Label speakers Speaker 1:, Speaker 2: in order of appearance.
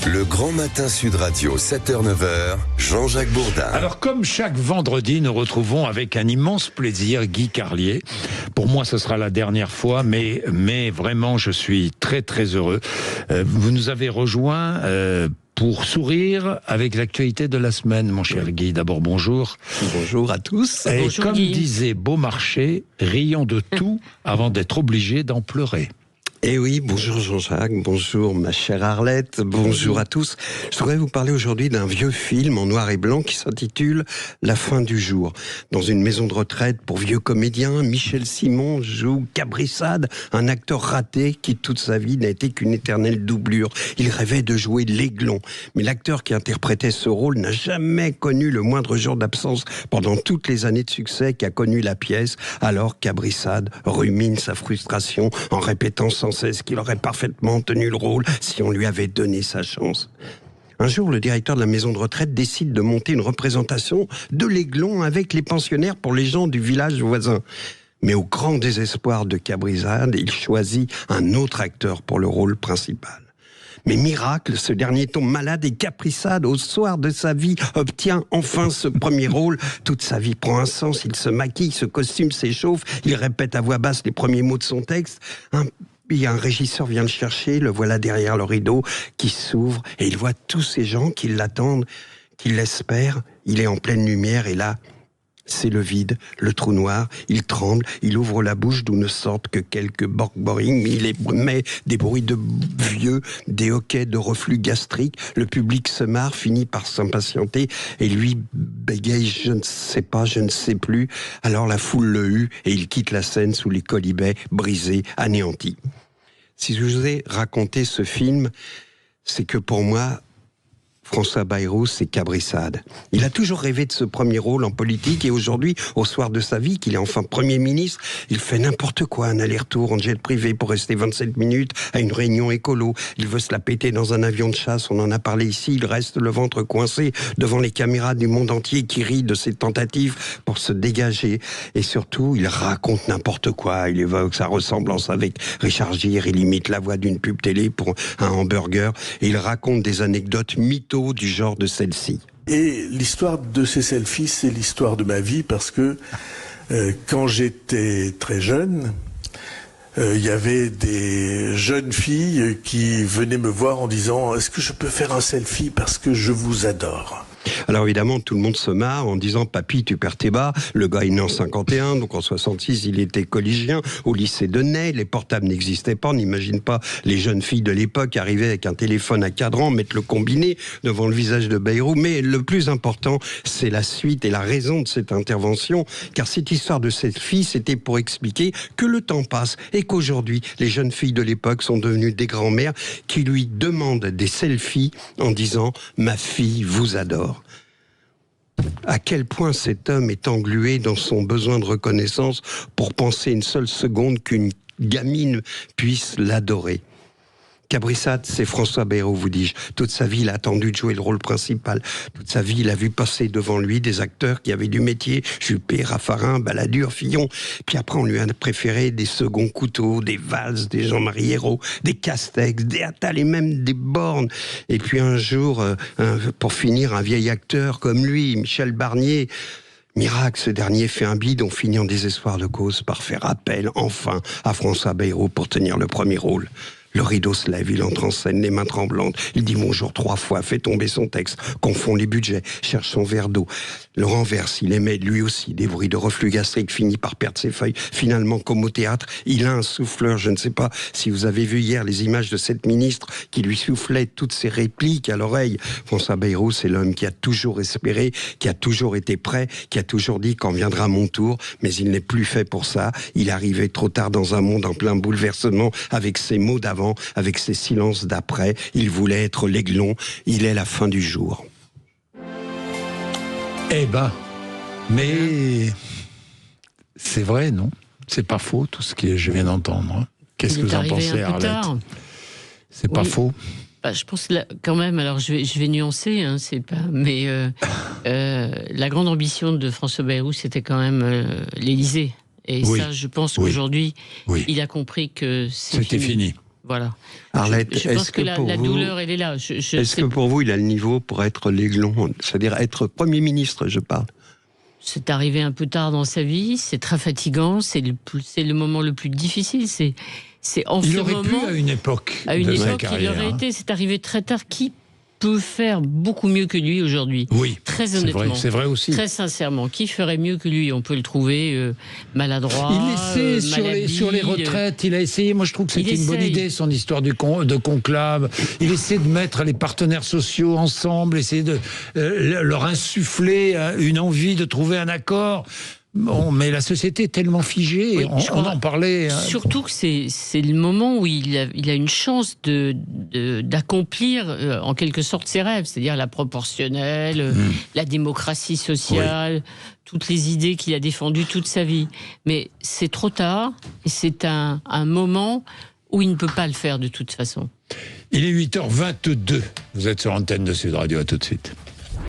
Speaker 1: Le Grand Matin Sud Radio, 7h-9h, Jean-Jacques Bourdin.
Speaker 2: Alors, comme chaque vendredi, nous retrouvons avec un immense plaisir Guy Carlier. Pour moi, ce sera la dernière fois, mais vraiment, je suis très, très heureux. Vous nous avez rejoints pour sourire avec l'actualité de la semaine, mon cher Guy. D'abord, bonjour.
Speaker 3: Bonjour à tous.
Speaker 2: Et
Speaker 3: bonjour,
Speaker 2: comme
Speaker 3: Guy.
Speaker 2: disait Beaumarchais, rions de tout avant d'être obligés d'en pleurer.
Speaker 3: Eh oui, bonjour Jean-Jacques, bonjour ma chère Arlette, bonjour à tous. Je voudrais vous parler aujourd'hui d'un vieux film en noir et blanc qui s'intitule La fin du jour. Dans une maison de retraite pour vieux comédiens, Michel Simon joue Cabrissade, un acteur raté qui toute sa vie n'a été qu'une éternelle doublure. Il rêvait de jouer l'Aiglon, mais l'acteur qui interprétait ce rôle n'a jamais connu le moindre jour d'absence pendant toutes les années de succès qu'a connu la pièce. Alors Cabrissade rumine sa frustration en répétant sans cesse qu'il aurait parfaitement tenu le rôle si on lui avait donné sa chance. Un jour, le directeur de la maison de retraite décide de monter une représentation de l'Aiglon avec les pensionnaires pour les gens du village voisin. Mais au grand désespoir de Cabrissade, il choisit un autre acteur pour le rôle principal. Mais miracle, ce dernier tombe malade et Cabrissade, au soir de sa vie, obtient enfin ce premier rôle. Toute sa vie prend un sens, il se maquille, ce costume s'échauffe, il répète à voix basse les premiers mots de son texte. Un régisseur vient le chercher, le voilà derrière le rideau qui s'ouvre et il voit tous ces gens qui l'attendent, qui l'espèrent. Il est en pleine lumière et là, c'est le vide, le trou noir. Il tremble, il ouvre la bouche d'où ne sortent que quelques borg-boring, mais il émet des bruits de vieux, des hoquets de reflux gastrique. Le public se marre, finit par s'impatienter et lui bégaye « je ne sais pas, je ne sais plus ». Alors la foule le hue et il quitte la scène sous les colibets, brisé, anéanti. Si je vous ai raconté ce film, c'est que pour moi, François Bayrou, c'est Cabrissade. Il a toujours rêvé de ce premier rôle en politique et aujourd'hui, au soir de sa vie, qu'il est enfin Premier ministre, il fait n'importe quoi, un aller-retour en jet privé pour rester 27 minutes à une réunion écolo. Il veut se la péter dans un avion de chasse, on en a parlé ici, il reste le ventre coincé devant les caméras du monde entier qui rient de ses tentatives pour se dégager. Et surtout, il raconte n'importe quoi, il évoque sa ressemblance avec Richard Gere, il imite la voix d'une pub télé pour un hamburger et il raconte des anecdotes mythos du genre de celle-ci.
Speaker 4: Et l'histoire de ces selfies, c'est l'histoire de ma vie parce que quand j'étais très jeune, il y avait des jeunes filles qui venaient me voir en disant « Est-ce que je peux faire un selfie parce que je vous adore ?»
Speaker 3: Alors évidemment, tout le monde se marre en disant « Papy, tu perds tes bas ». Le gars, il est né en 51, donc en 66, il était collégien au lycée de Ney. Les portables n'existaient pas. On n'imagine pas les jeunes filles de l'époque arriver avec un téléphone à cadran, mettre le combiné devant le visage de Bayrou. Mais le plus important, c'est la suite et la raison de cette intervention. Car cette histoire de cette fille, c'était pour expliquer que le temps passe et qu'aujourd'hui, les jeunes filles de l'époque sont devenues des grands-mères qui lui demandent des selfies en disant « Ma fille vous adore ». À quel point cet homme est englué dans son besoin de reconnaissance pour penser une seule seconde qu'une gamine puisse l'adorer. Cabrissade, c'est François Bayrou, vous dis-je. Toute sa vie, il a attendu de jouer le rôle principal. Toute sa vie, il a vu passer devant lui des acteurs qui avaient du métier, Juppé, Raffarin, Balladur, Fillon. Puis après, on lui a préféré des seconds couteaux, des Valls, des Jean-Marie Ayrault, des Castex, des Attal et même des Borne. Et puis un jour, pour finir, un vieil acteur comme lui, Michel Barnier. Miracle, ce dernier fait un bide, on finit en désespoir de cause par faire appel, enfin, à François Bayrou pour tenir le premier rôle. Le rideau se lève, il entre en scène, les mains tremblantes. Il dit bonjour 3 fois, fait tomber son texte, confond les budgets, cherche son verre d'eau. Le renverse, il émet lui aussi des bruits de reflux gastrique, finit par perdre ses feuilles. Finalement, comme au théâtre, il a un souffleur. Je ne sais pas si vous avez vu hier les images de cette ministre qui lui soufflait toutes ses répliques à l'oreille. François Bayrou, c'est l'homme qui a toujours espéré, qui a toujours été prêt, qui a toujours dit quand viendra mon tour, mais il n'est plus fait pour ça. Il arrivait trop tard dans un monde en plein bouleversement avec ses mots d'avant, avec ses silences d'après. Il voulait être l'Aiglon. Il est la fin du jour.
Speaker 2: Eh ben, mais c'est vrai, non? C'est pas faux, tout ce que je viens d'entendre. Qu'est-ce que vous en pensez, Arlette? C'est pas faux?
Speaker 5: Bah, je pense là, quand même, alors je vais nuancer, hein, c'est pas, mais la grande ambition de François Bayrou, c'était quand même l'Élysée. Et ça, je pense qu'aujourd'hui, il a compris que
Speaker 2: c'était fini.
Speaker 5: Voilà.
Speaker 3: Arlette,
Speaker 5: je pense que la douleur, elle est là.
Speaker 3: Est-ce que pour vous, il a le niveau pour être l'aiglon, c'est-à-dire être Premier ministre, je parle?
Speaker 5: C'est arrivé un peu tard dans sa vie, c'est très fatigant, c'est le moment le plus difficile. C'est en
Speaker 2: il
Speaker 5: ce
Speaker 2: aurait
Speaker 5: moment,
Speaker 2: pu à une époque.
Speaker 5: il
Speaker 2: carrière,
Speaker 5: aurait été. C'est arrivé très tard. Qui peut faire beaucoup mieux que lui aujourd'hui?
Speaker 2: Oui,
Speaker 5: très honnêtement.
Speaker 2: C'est vrai aussi.
Speaker 5: Très sincèrement, qui ferait mieux que lui? On peut le trouver maladroit.
Speaker 2: Il essaie sur les retraites. Il a essayé. Moi, je trouve que c'était une bonne idée, son histoire de conclave. Il essaie de mettre les partenaires sociaux ensemble, essayer de leur insuffler une envie de trouver un accord. Bon, mais la société est tellement figée, oui, on en parlait.
Speaker 5: Surtout que c'est le moment où il a une chance d'accomplir en quelque sorte ses rêves, c'est-à-dire la proportionnelle, la démocratie sociale, toutes les idées qu'il a défendues toute sa vie. Mais c'est trop tard, et c'est un moment où il ne peut pas le faire de toute façon.
Speaker 2: Il est 8h22, vous êtes sur l'antenne de Sud Radio, à tout de suite.